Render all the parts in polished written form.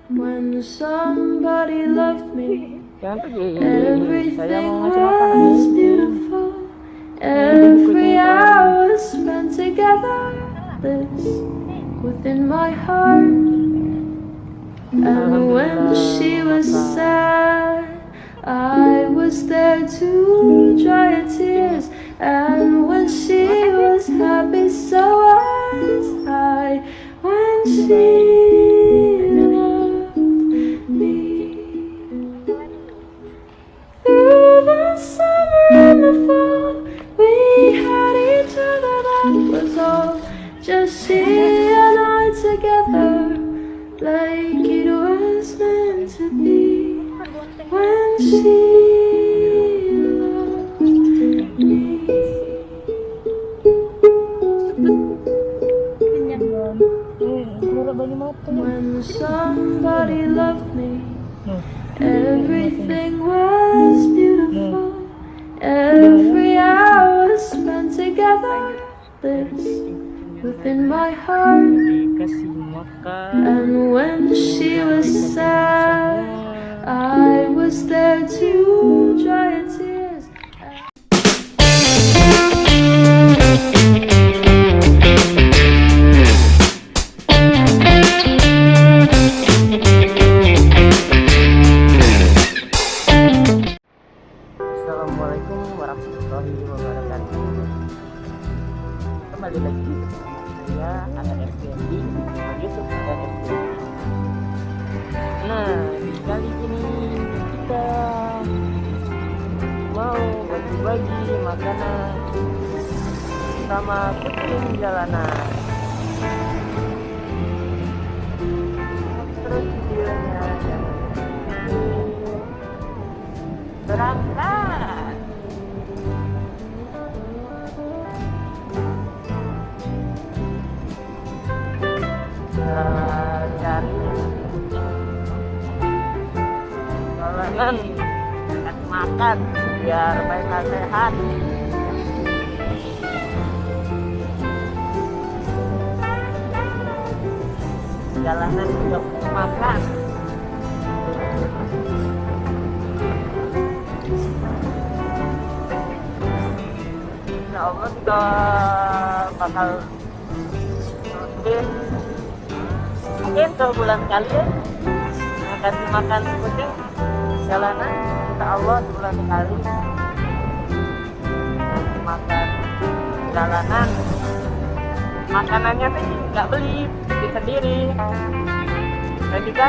When somebody loved me, Jangan pergi. Saya everything mau ngasih makanan. was beautiful. Every hour spent together, this within my heart. And when she was sad, I was there to dry her tears. And when she was happy, so was I. When she loved me. Through the summer and the fall, we had each other, that was all. Just she and I together, like it was meant to be. When she loved me. When somebody loved me, everything was beautiful. Every hour spent together, this within my heart. Dikasih makan. And when she was sad, I was there to dry her tears. Assalamualaikum warahmatullahi wabarakatuh. Kembali lagi bersama saya Ana FBND YouTube dan FBND. Nah, kali ini kita mau bagi-bagi makanan sama kucing jalanan. Terus videonya berangkat. Cari jalanan makan biar mereka sehat. Jalanan juga butuh makan. Insya Allah kita bakal mungkin sebulan kali ya kasih makan kucing jalanan. Insya Allah sebulan sekali kasih makan jalanan. Makanannya sih nggak beli, beli sendiri. Dan juga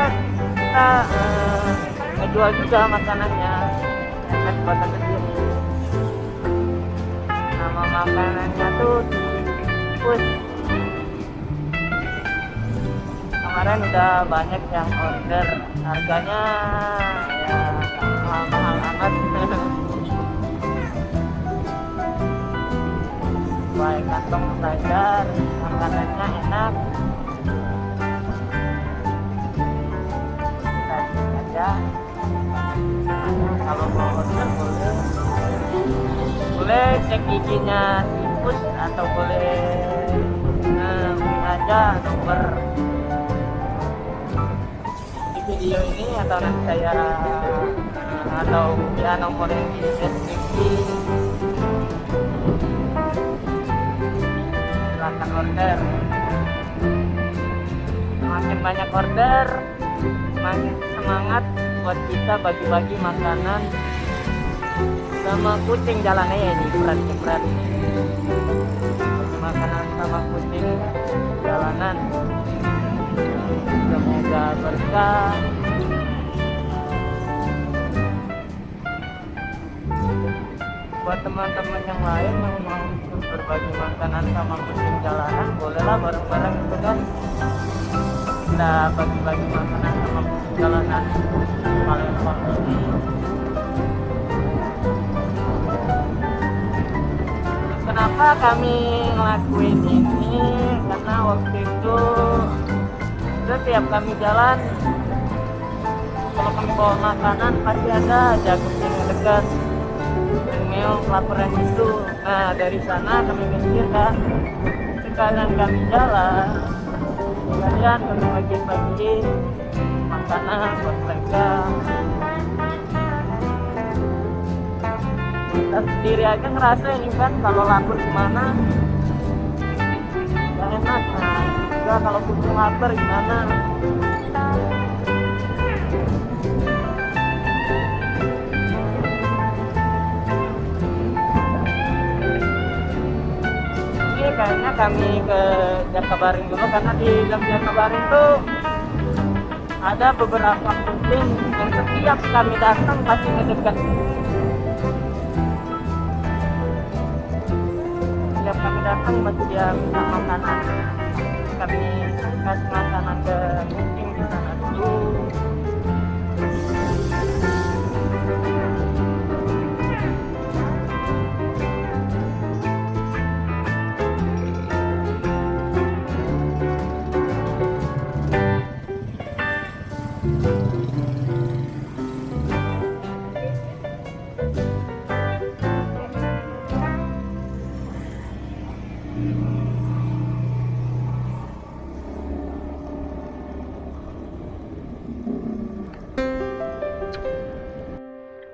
kita ngejual juga makanannya, kan buatan sendiri. Nama makanannya tuh tikus. Kemarin udah banyak yang order, harganya ya mahal-mahal amat. Sesuai kantong standar, makanannya enak. Kasih aja. Kalau mau order boleh cek giginya tikus atau boleh beli aja nomor di video ini atau nanti saya atau ya nomor yang di deskripsi. Silakan order. Semakin banyak order, semakin semangat buat kita bagi-bagi makanan sama kucing jalannya ya. Ini berat makanan sama kucing jalanan. Semoga berkah. Buat teman-teman yang lain yang mau berbagi makanan sama kucing jalanan, bolehlah bareng-bareng gitu kan. Kita bagi-bagi makanan sama kucing jalanan kalian konsumsi. Kenapa kami ngelakuin ini? Karena waktu itu setiap kami jalan, kalau kami bawa makanan pasti ada aja kucing yang dekat yang meong kelaparan itu. Nah dari sana kami mikir kan, sekalian kami jalan, sekalian kami bagi-bagi makanan buat mereka. Kita sendiri aja ngerasa ini kan kalau lapar gimana gak enak. Nah juga kalau kucing lapar gimana. Ini kayaknya kami ke Jakabaring dulu, karena di dalam Jakabaring tuh ada beberapa kucing yang setiap kami datang pasti mendekat. Setiap kami datang pasti dia minta makanan. Kami kasih makanan ke kucing di sana dulu.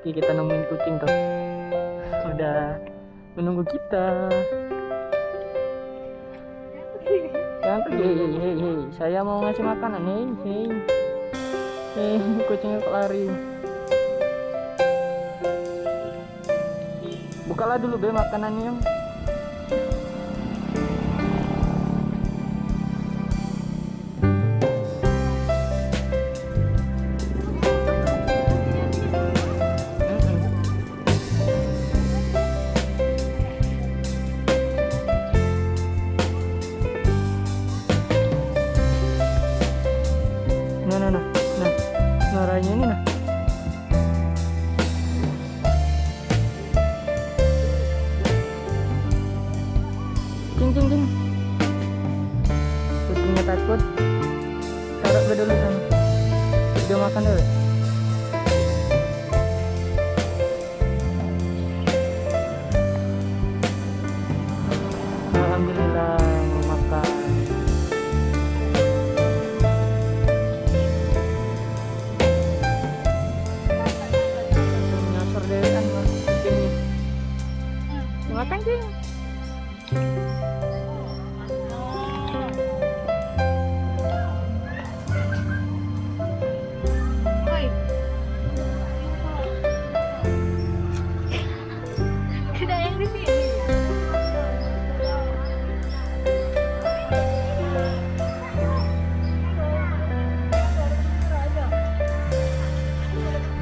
Oke, kita nemuin kucing tuh. Udah menunggu kita. Jangan pergi, hei. Saya mau ngasih makanan, hei. Kucingnya kok lari. Bukalah dulu be makanannya. Nah, rayanya ini nah. Cing. Kucingnya takut. Taruh ke dulu sana. Dia makan dulu. Alhamdulillah makan. Makan cing. Tidak yang di sini.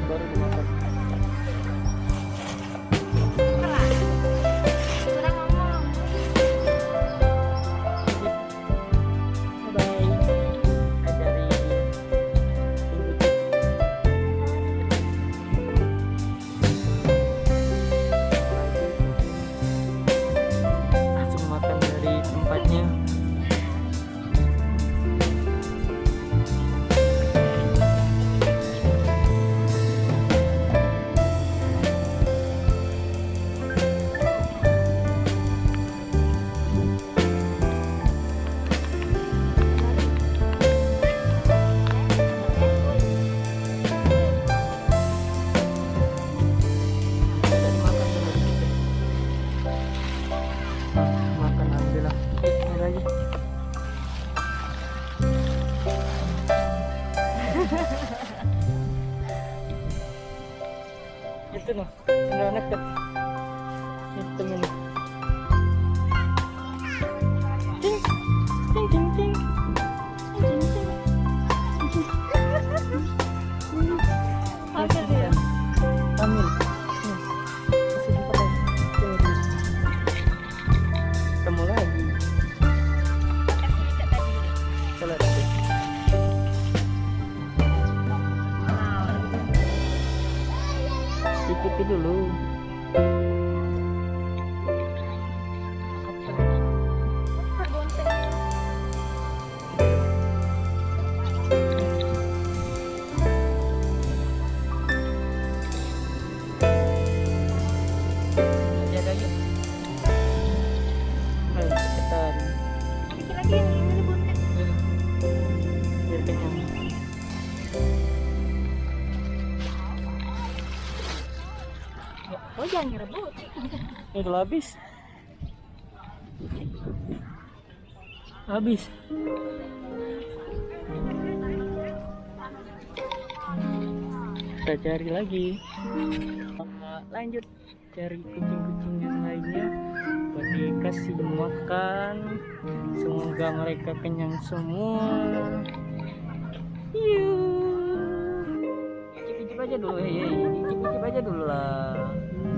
Baru dimakan. Itu noh, udah neket. Itu ini. Cing. Ambil dia. Ambil. Kasih buka lagi. Ketemu lagi. Salah tadi. Ikuti dulu. Jaga yuk. Ayo cepetan. Dikit lagi yang ini buntet. Biar kenyang. Oh jangan ngerebut. Ini udah habis. Habis. Kita cari lagi. Lanjut cari kucing-kucing yang lainnya buat dikasih makan. Semoga mereka kenyang semua. Yuk. Icip-icip aja dulu, icip-icip aja dulu lah.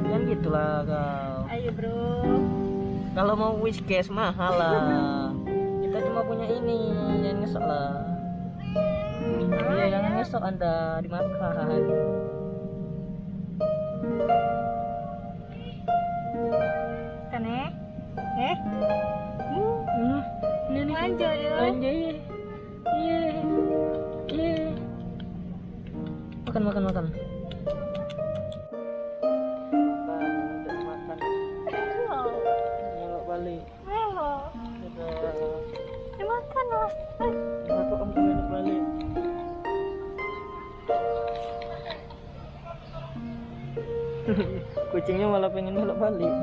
Jangan gitulah kau. Ayo bro. Kalau mau Whiskas mahal lah. Kita cuma punya ini, jangan ngesok lah. Iya, jangan ngesok Anda dimakan. Kan Ini nih. manja ya. Manja ya. Iya. Iya. Makan. Makan. Nyelok balik. Melo. Dadah. Dimakan lah. Aku kamu nyelok balik. Kucingnya malah pengen nyelok balik.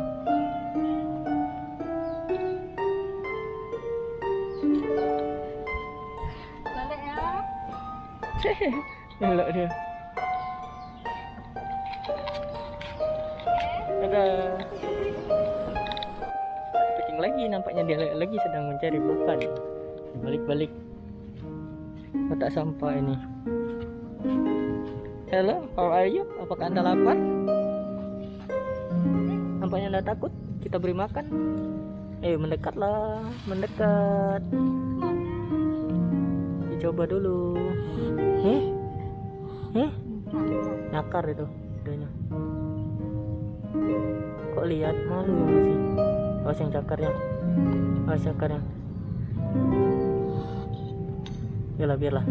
Balik ya. Nyelok dia. Dadah. Kucing lagi, nampaknya dia lagi sedang mencari makan. Balik-balik kotak sampah ini. Hello, how are you? Apakah Anda lapar? Nampaknya Anda takut. Kita beri makan. Ayo mendekatlah, mendekat. Dicoba dulu. Nakar itu idenya. Kok lihat malu ya masih. Awas yang cakarnya. Awas cakarnya. Biarlah.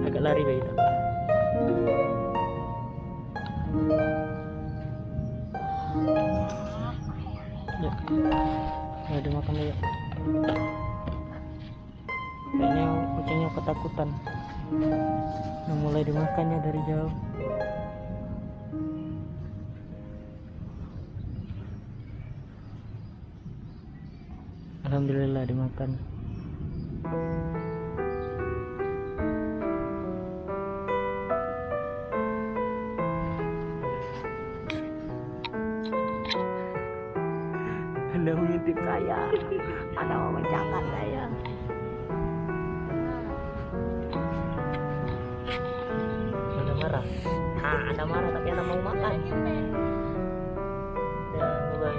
Agak lari kayak gitu. Ya. Ya udah makan dulu. Kayaknya kucingnya ketakutan. Yang mulai dimakannya dari jauh. Alhamdulillah dimakan. Anda mengintip saya. Anda mau mencatat saya. Anda marah. Anda marah tapi Anda mau makan. Ya, mulai.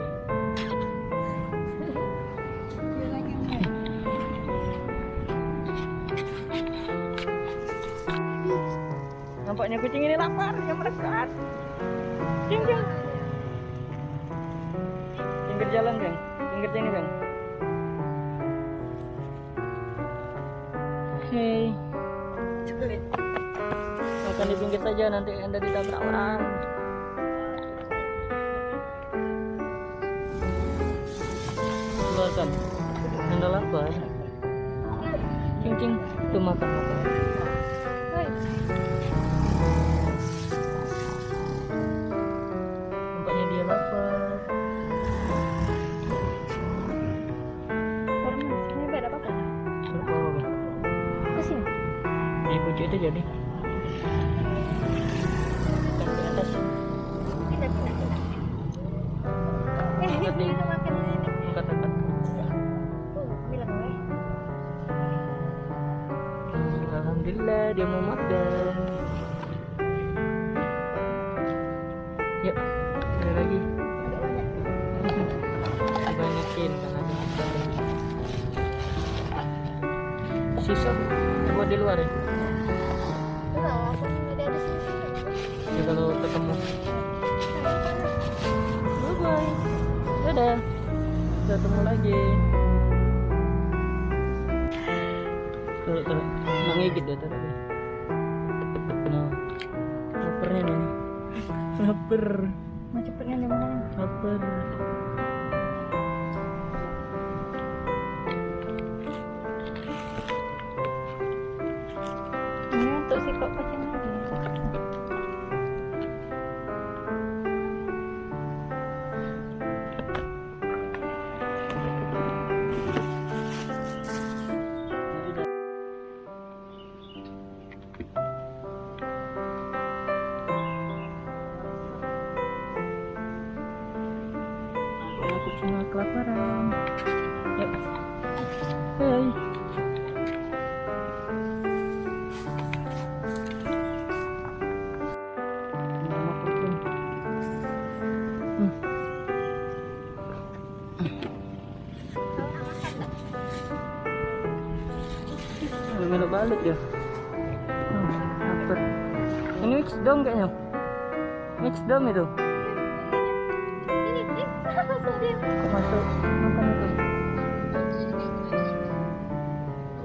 Nampaknya kucing ini lapar, yang mendekat. Cing. Pinggir jalan, Bang. Pinggir sini, Bang. Oke. Makan di pinggir saja, nanti Anda ditabrak orang. Keluarkan. Anda lapar. Cing. Tuh makan. Nampaknya dia lapar. Ini beda apa? Berapa? Kesini. Di pucuk itu jadi. Kan di atas. Pindah. Nanti. Kita makan di sini. Angkat. Bilang gue. Alhamdulillah dia mau makan. Yuk, ada lagi. Banyakin karena ada makan. Sisa buat di luar ya. Enggak, aku tidak ada sini. Ya kalau ketemu. Bye. Dadah. Ketemu lagi. Tuh. Nak ngigit dia tadi. Nah, laparnya nih. Lapar. Mau cepetnya di mana? Lapar. Ini untuk si kok kucing lagi. terbalik ya. Dapet. Ini mix dom kayaknya. Mix dom itu. Ini masuk dia. Masuk makan itu.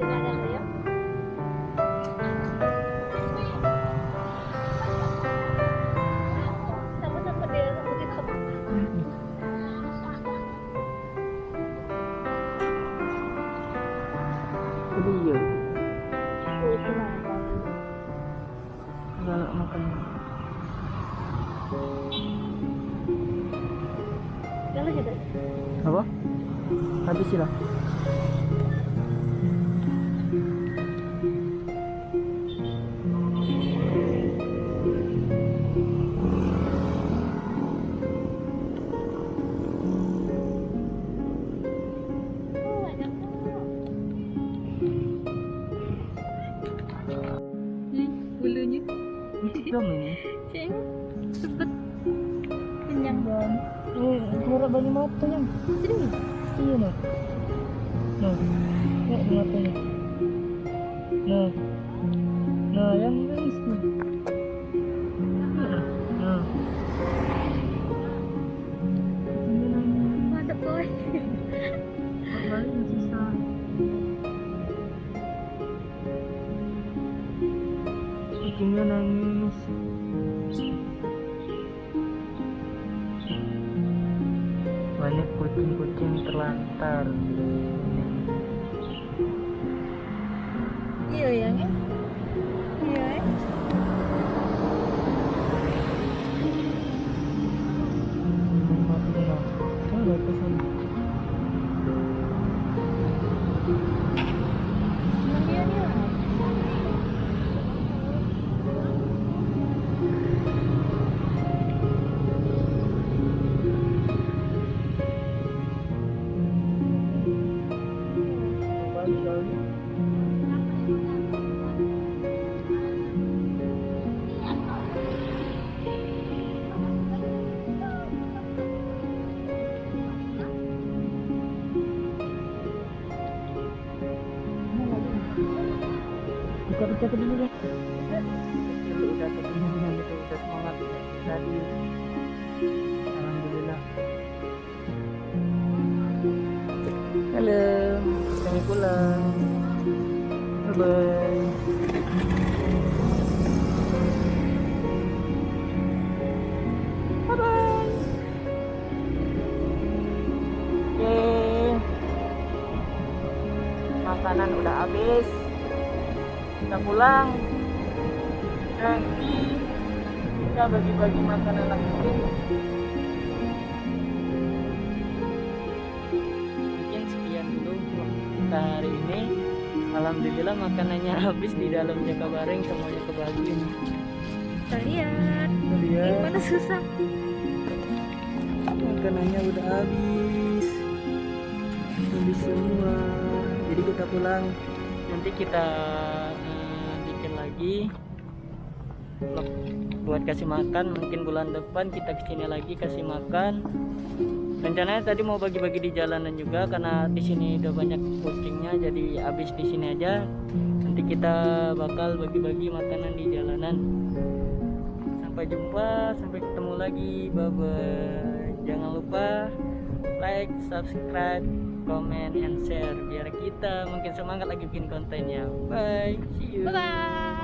Jangan ada ya. Sama-sama dia sama kita. Jadi ya. Itu lah. Galak makan. Kalau gitu. Apa? Habis lah. Oh, ada kok. Bulunya. Mix dom ini. Kayaknya cepet kenyang. Murah banyak matanya. Sini. Iya noh. Noh. Lihat matanya. Nah. Nah, yang manis nih. Nah. Mantap boy. Balik susah. Kucingnya nangis. Banyak kucing-kucing terlantar. Iya ya. Iya. Mati lah. Oh, lihat ke sana. Iya dia. Balik lagi. Buka dulu deh. Udah ketinggian gitu, udah semangat tadi. Alhamdulillah. Halo, kami pulang. Bye bye. Bye bye. Yeay. Makanan udah habis. Kita pulang. Nanti kita bagi-bagi makanan lagi. Mungkin sekian dulu kita hari ini. Alhamdulillah makanannya habis di dalam Jakabareng, semuanya kebagian. Kita lihat. Lihat, Gimana susah. makanannya udah habis. Habis semua. Jadi kita pulang. Nanti kita bikin lagi vlog buat kasih makan. Mungkin bulan depan kita kesini lagi kasih makan. Rencananya tadi mau bagi-bagi di jalanan juga karena di sini udah banyak kucingnya, jadi habis di sini aja. Nanti kita bakal bagi-bagi makanan di jalanan. Sampai jumpa, sampai ketemu lagi. Bye bye. Jangan lupa like, subscribe, comment, and share biar kita makin semangat lagi bikin kontennya. Bye. See you. Bye bye.